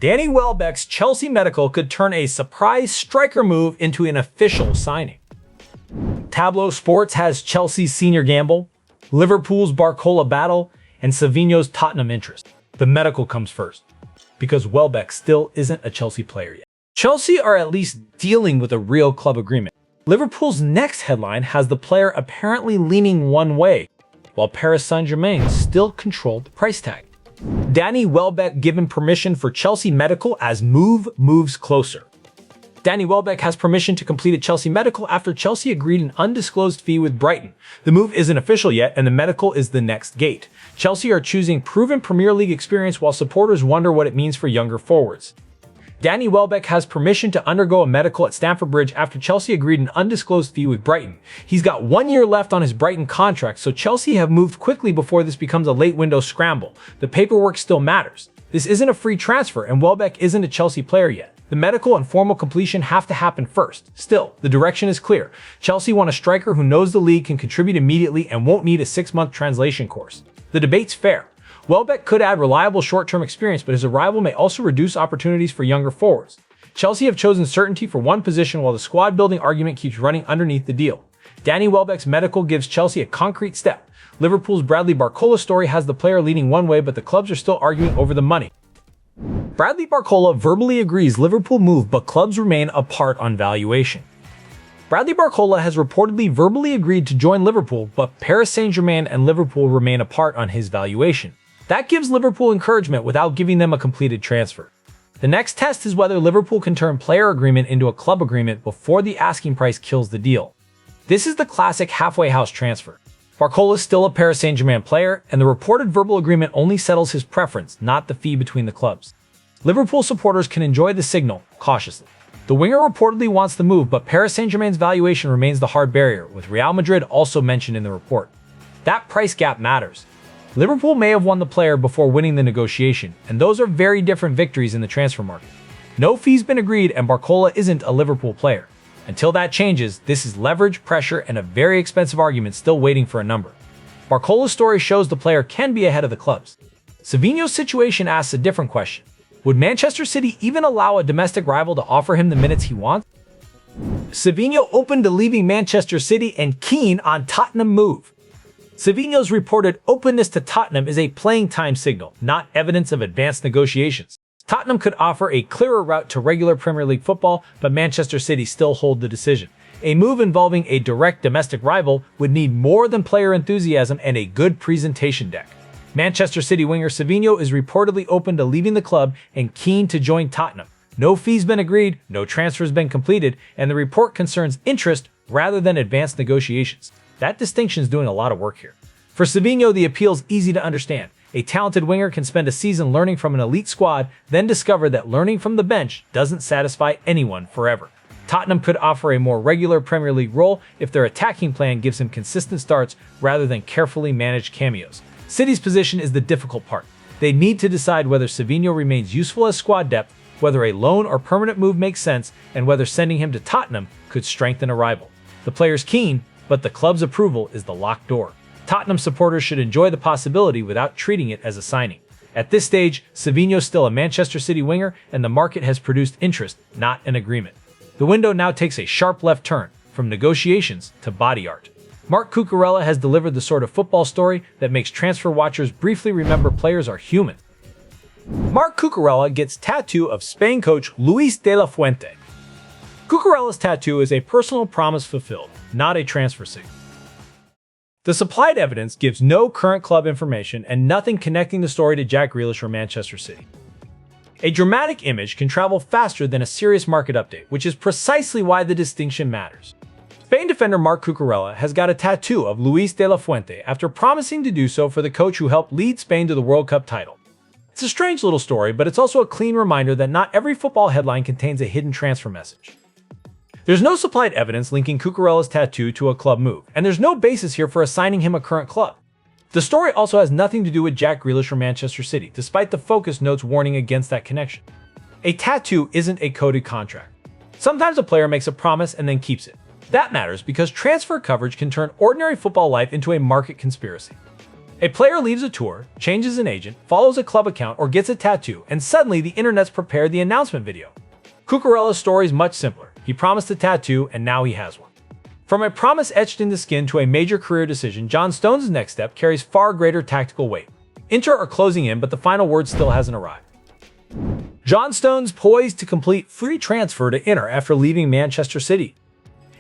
Danny Welbeck's Chelsea medical could turn a surprise striker move into an official signing. Tablo Sports has Chelsea's senior gamble, Liverpool's Barcola battle, and Savinho's Tottenham interest. The medical comes first, because Welbeck still isn't a Chelsea player yet. Chelsea are at least dealing with a real club agreement. Liverpool's next headline has the player apparently leaning one way, while Paris Saint-Germain still controlled the price tag. Danny Welbeck given permission for Chelsea medical as move moves closer. Danny Welbeck has permission to complete a Chelsea medical after Chelsea agreed an undisclosed fee with Brighton. The move isn't official yet, and the medical is the next gate. Chelsea are choosing proven Premier League experience while supporters wonder what it means for younger forwards. Danny Welbeck has permission to undergo a medical at Stamford Bridge after Chelsea agreed an undisclosed fee with Brighton. He's got 1 year left on his Brighton contract, so Chelsea have moved quickly before this becomes a late window scramble. The paperwork still matters. This isn't a free transfer, and Welbeck isn't a Chelsea player yet. The medical and formal completion have to happen first. Still, the direction is clear. Chelsea want a striker who knows the league, can contribute immediately, and won't need a 6-month translation course. The debate's fair. Welbeck could add reliable short-term experience, but his arrival may also reduce opportunities for younger forwards. Chelsea have chosen certainty for one position while the squad-building argument keeps running underneath the deal. Danny Welbeck's medical gives Chelsea a concrete step. Liverpool's Bradley Barcola story has the player leaning one way, but the clubs are still arguing over the money. Bradley Barcola verbally agrees Liverpool move, but clubs remain apart on valuation. Bradley Barcola has reportedly verbally agreed to join Liverpool, but Paris Saint-Germain and Liverpool remain apart on his valuation. That gives Liverpool encouragement without giving them a completed transfer. The next test is whether Liverpool can turn player agreement into a club agreement before the asking price kills the deal. This is the classic halfway house transfer. Barcola is still a Paris Saint-Germain player, and the reported verbal agreement only settles his preference, not the fee between the clubs. Liverpool supporters can enjoy the signal cautiously. The winger reportedly wants the move, but Paris Saint-Germain's valuation remains the hard barrier, with Real Madrid also mentioned in the report. That price gap matters. Liverpool may have won the player before winning the negotiation, and those are very different victories in the transfer market. No fee's been agreed, and Barcola isn't a Liverpool player. Until that changes, this is leverage, pressure, and a very expensive argument still waiting for a number. Barcola's story shows the player can be ahead of the clubs. Savinho's situation asks a different question. Would Manchester City even allow a domestic rival to offer him the minutes he wants? Savinho open to leaving Manchester City and keen on Tottenham move. Savinho's reported openness to Tottenham is a playing time signal, not evidence of advanced negotiations. Tottenham could offer a clearer route to regular Premier League football, but Manchester City still hold the decision. A move involving a direct domestic rival would need more than player enthusiasm and a good presentation deck. Manchester City winger Savinho is reportedly open to leaving the club and keen to join Tottenham. No fee's been agreed, no transfers been completed, and the report concerns interest rather than advanced negotiations. That distinction is doing a lot of work here. For Savinho, the appeal's easy to understand. A talented winger can spend a season learning from an elite squad, then discover that learning from the bench doesn't satisfy anyone forever. Tottenham could offer a more regular Premier League role if their attacking plan gives him consistent starts rather than carefully managed cameos. City's position is the difficult part. They need to decide whether Savinho remains useful as squad depth, whether a loan or permanent move makes sense, and whether sending him to Tottenham could strengthen a rival. The player's keen, but the club's approval is the locked door. Tottenham supporters should enjoy the possibility without treating it as a signing. At this stage, Savinho's still a Manchester City winger, and the market has produced interest, not an agreement. The window now takes a sharp left turn, from negotiations to body art. Marc Cucurella has delivered the sort of football story that makes transfer watchers briefly remember players are human. Marc Cucurella gets tattoo of Spain coach Luis de la Fuente. Cucurella's tattoo is a personal promise fulfilled, not a transfer signal. The supplied evidence gives no current club information and nothing connecting the story to Jack Grealish or Manchester City. A dramatic image can travel faster than a serious market update, which is precisely why the distinction matters. Spain defender Marc Cucurella has got a tattoo of Luis de la Fuente after promising to do so for the coach who helped lead Spain to the World Cup title. It's a strange little story, but it's also a clean reminder that not every football headline contains a hidden transfer message. There's no supplied evidence linking Cucurella's tattoo to a club move, and there's no basis here for assigning him a current club. The story also has nothing to do with Jack Grealish or Manchester City, despite the Focus notes warning against that connection. A tattoo isn't a coded contract. Sometimes a player makes a promise and then keeps it. That matters because transfer coverage can turn ordinary football life into a market conspiracy. A player leaves a tour, changes an agent, follows a club account, or gets a tattoo, and suddenly the internet's prepared the announcement video. Cucurella's story is much simpler. He promised a tattoo, and now he has one. From a promise etched in the skin to a major career decision, John Stones' next step carries far greater tactical weight. Inter are closing in, but the final word still hasn't arrived. John Stones poised to complete free transfer to Inter after leaving Manchester City.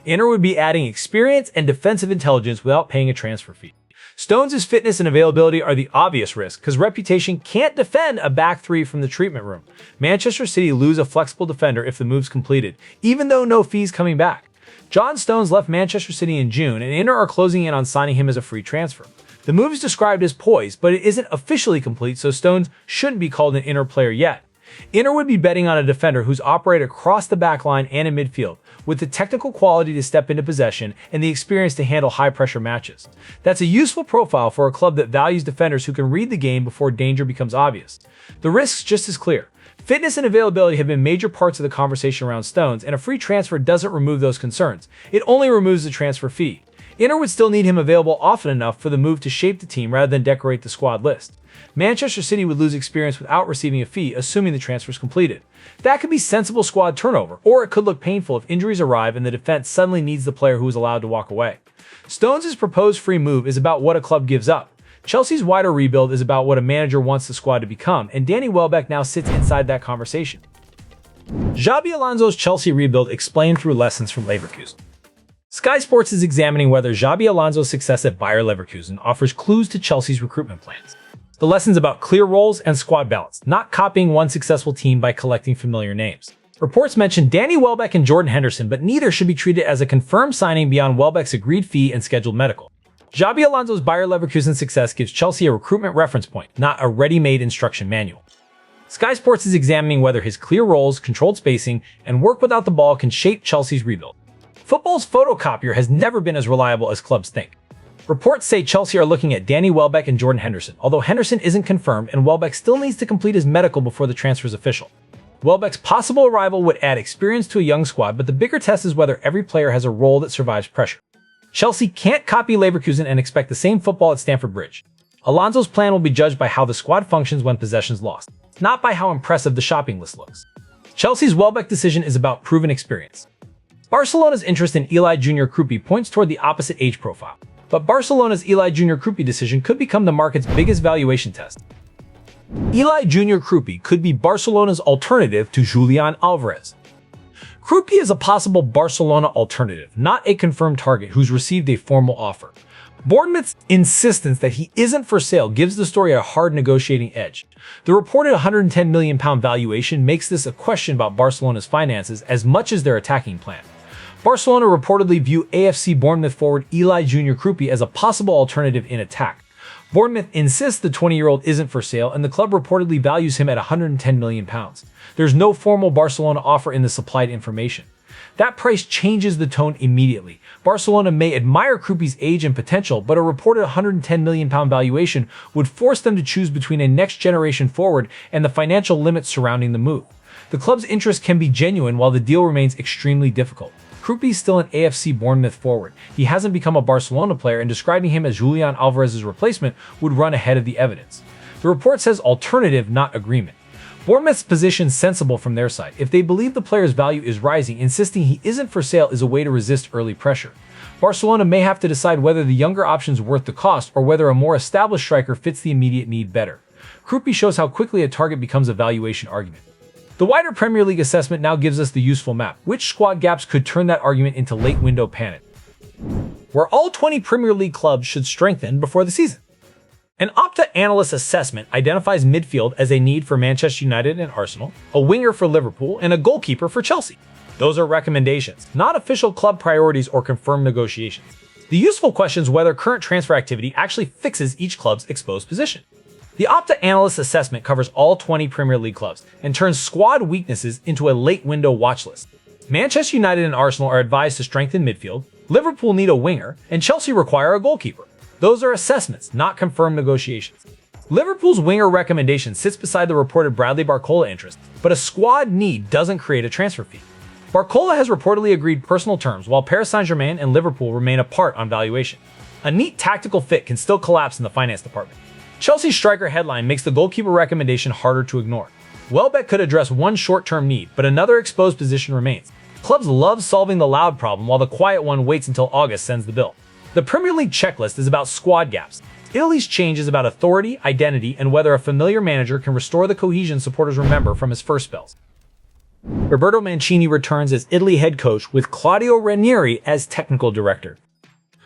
Inter would be adding experience and defensive intelligence without paying a transfer fee. Stones' fitness and availability are the obvious risk, because reputation can't defend a back three from the treatment room. Manchester City lose a flexible defender if the move's completed, even though no fees coming back. John Stones left Manchester City in June, and Inter are closing in on signing him as a free transfer. The move is described as poised, but it isn't officially complete, so Stones shouldn't be called an Inter player yet. Inter would be betting on a defender who's operated across the backline and in midfield, with the technical quality to step into possession and the experience to handle high-pressure matches. That's a useful profile for a club that values defenders who can read the game before danger becomes obvious. The risk's just as clear. Fitness and availability have been major parts of the conversation around Stones, and a free transfer doesn't remove those concerns. It only removes the transfer fee. Inter would still need him available often enough for the move to shape the team rather than decorate the squad list. Manchester City would lose experience without receiving a fee, assuming the transfer is completed. That could be sensible squad turnover, or it could look painful if injuries arrive and the defense suddenly needs the player who is allowed to walk away. Stones' proposed free move is about what a club gives up. Chelsea's wider rebuild is about what a manager wants the squad to become, and Danny Welbeck now sits inside that conversation. Xabi Alonso's Chelsea rebuild explained through lessons from Leverkusen. Sky Sports is examining whether Xabi Alonso's success at Bayer Leverkusen offers clues to Chelsea's recruitment plans. The lesson's about clear roles and squad balance, not copying one successful team by collecting familiar names. Reports mention Danny Welbeck and Jordan Henderson, but neither should be treated as a confirmed signing beyond Welbeck's agreed fee and scheduled medical. Xabi Alonso's Bayer Leverkusen success gives Chelsea a recruitment reference point, not a ready-made instruction manual. Sky Sports is examining whether his clear roles, controlled spacing, and work without the ball can shape Chelsea's rebuild. Football's photocopier has never been as reliable as clubs think. Reports say Chelsea are looking at Danny Welbeck and Jordan Henderson, although Henderson isn't confirmed and Welbeck still needs to complete his medical before the transfer is official. Welbeck's possible arrival would add experience to a young squad, but the bigger test is whether every player has a role that survives pressure. Chelsea can't copy Leverkusen and expect the same football at Stamford Bridge. Alonso's plan will be judged by how the squad functions when possession's lost, not by how impressive the shopping list looks. Chelsea's Welbeck decision is about proven experience. Barcelona's interest in Eli Jr. Kroupi points toward the opposite age profile, but Barcelona's Eli Jr. Kroupi decision could become the market's biggest valuation test. Eli Jr. Kroupi could be Barcelona's alternative to Julian Alvarez. Kroupi is a possible Barcelona alternative, not a confirmed target who's received a formal offer. Bournemouth's insistence that he isn't for sale gives the story a hard negotiating edge. The reported £110 million valuation makes this a question about Barcelona's finances as much as their attacking plan. Barcelona reportedly view AFC Bournemouth forward Eli Jr. Kroupi as a possible alternative in attack. Bournemouth insists the 20-year-old isn't for sale, and the club reportedly values him at £110 million. There's no formal Barcelona offer in the supplied information. That price changes the tone immediately. Barcelona may admire Kroupi's age and potential, but a reported £110 million valuation would force them to choose between a next-generation forward and the financial limits surrounding the move. The club's interest can be genuine while the deal remains extremely difficult. Kroupi is still an AFC Bournemouth forward. He hasn't become a Barcelona player, and describing him as Julian Alvarez's replacement would run ahead of the evidence. The report says alternative, not agreement. Bournemouth's position sensible from their side. If they believe the player's value is rising, insisting he isn't for sale is a way to resist early pressure. Barcelona may have to decide whether the younger option is worth the cost or whether a more established striker fits the immediate need better. Kroupi shows how quickly a target becomes a valuation argument. The wider Premier League assessment now gives us the useful map. Which squad gaps could turn that argument into late window panic? Where all 20 Premier League clubs should strengthen before the season. An Opta analyst assessment identifies midfield as a need for Manchester United and Arsenal, a winger for Liverpool, and a goalkeeper for Chelsea. Those are recommendations, not official club priorities or confirmed negotiations. The useful question is whether current transfer activity actually fixes each club's exposed position. The Opta analyst assessment covers all 20 Premier League clubs and turns squad weaknesses into a late window watch list. Manchester United and Arsenal are advised to strengthen midfield, Liverpool need a winger, and Chelsea require a goalkeeper. Those are assessments, not confirmed negotiations. Liverpool's winger recommendation sits beside the reported Bradley Barcola interest, but a squad need doesn't create a transfer fee. Barcola has reportedly agreed personal terms, while Paris Saint-Germain and Liverpool remain apart on valuation. A neat tactical fit can still collapse in the finance department. Chelsea's striker headline makes the goalkeeper recommendation harder to ignore. Welbeck could address one short-term need, but another exposed position remains. Clubs love solving the loud problem while the quiet one waits until August sends the bill. The Premier League checklist is about squad gaps. Italy's change is about authority, identity, and whether a familiar manager can restore the cohesion supporters remember from his first spells. Roberto Mancini returns as Italy head coach with Claudio Ranieri as technical director.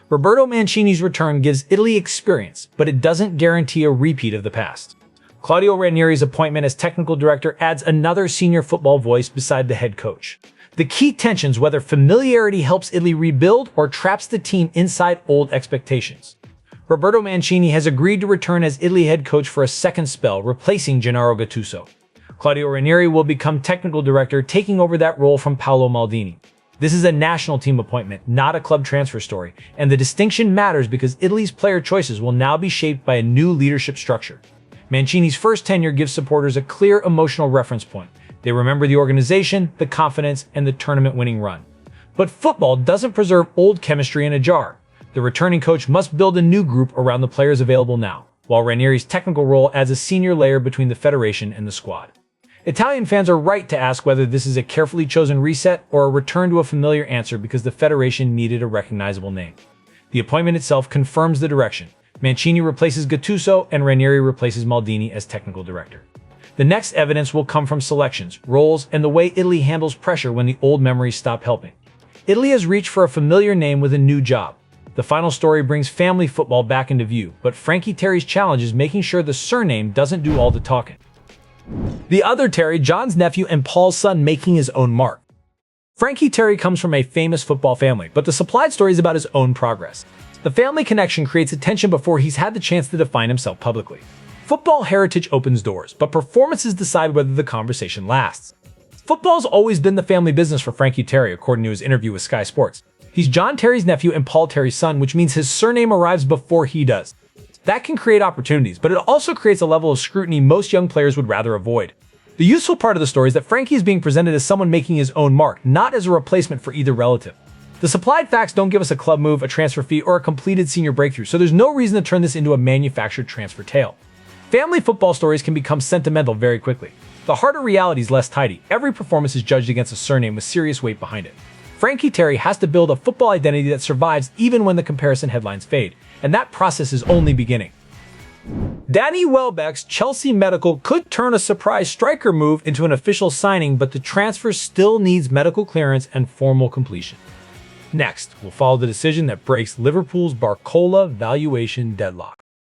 Roberto Mancini's return gives Italy experience, but it doesn't guarantee a repeat of the past. Claudio Ranieri's appointment as technical director adds another senior football voice beside the head coach. The key tensions whether familiarity helps Italy rebuild or traps the team inside old expectations. Roberto Mancini has agreed to return as Italy head coach for a second spell, replacing Gennaro Gattuso. Claudio Ranieri will become technical director, taking over that role from Paolo Maldini. This is a national team appointment, not a club transfer story, and the distinction matters because Italy's player choices will now be shaped by a new leadership structure. Mancini's first tenure gives supporters a clear emotional reference point. They remember the organization, the confidence, and the tournament-winning run. But football doesn't preserve old chemistry in a jar. The returning coach must build a new group around the players available now, while Ranieri's technical role adds a senior layer between the federation and the squad. Italian fans are right to ask whether this is a carefully chosen reset or a return to a familiar answer because the federation needed a recognizable name. The appointment itself confirms the direction. Mancini replaces Gattuso and Ranieri replaces Maldini as technical director. The next evidence will come from selections, roles, and the way Italy handles pressure when the old memories stop helping. Italy has reached for a familiar name with a new job. The final story brings family football back into view, but Frankie Terry's challenge is making sure the surname doesn't do all the talking. The other Terry, John's nephew and Paul's son, making his own mark. Frankie Terry comes from a famous football family, but the supplied story is about his own progress. The family connection creates attention before he's had the chance to define himself publicly. Football heritage opens doors, but performances decide whether the conversation lasts. Football's always been the family business for Frankie Terry, according to his interview with Sky Sports. He's John Terry's nephew and Paul Terry's son, which means his surname arrives before he does. That can create opportunities, but it also creates a level of scrutiny most young players would rather avoid. The useful part of the story is that Frankie is being presented as someone making his own mark, not as a replacement for either relative. The supplied facts don't give us a club move, a transfer fee, or a completed senior breakthrough, so there's no reason to turn this into a manufactured transfer tale. Family football stories can become sentimental very quickly. The harder reality is less tidy. Every performance is judged against a surname with serious weight behind it. Frankie Terry has to build a football identity that survives even when the comparison headlines fade, and that process is only beginning. Danny Welbeck's Chelsea medical could turn a surprise striker move into an official signing, but the transfer still needs medical clearance and formal completion. Next, we'll follow the decision that breaks Liverpool's Barcola valuation deadlock.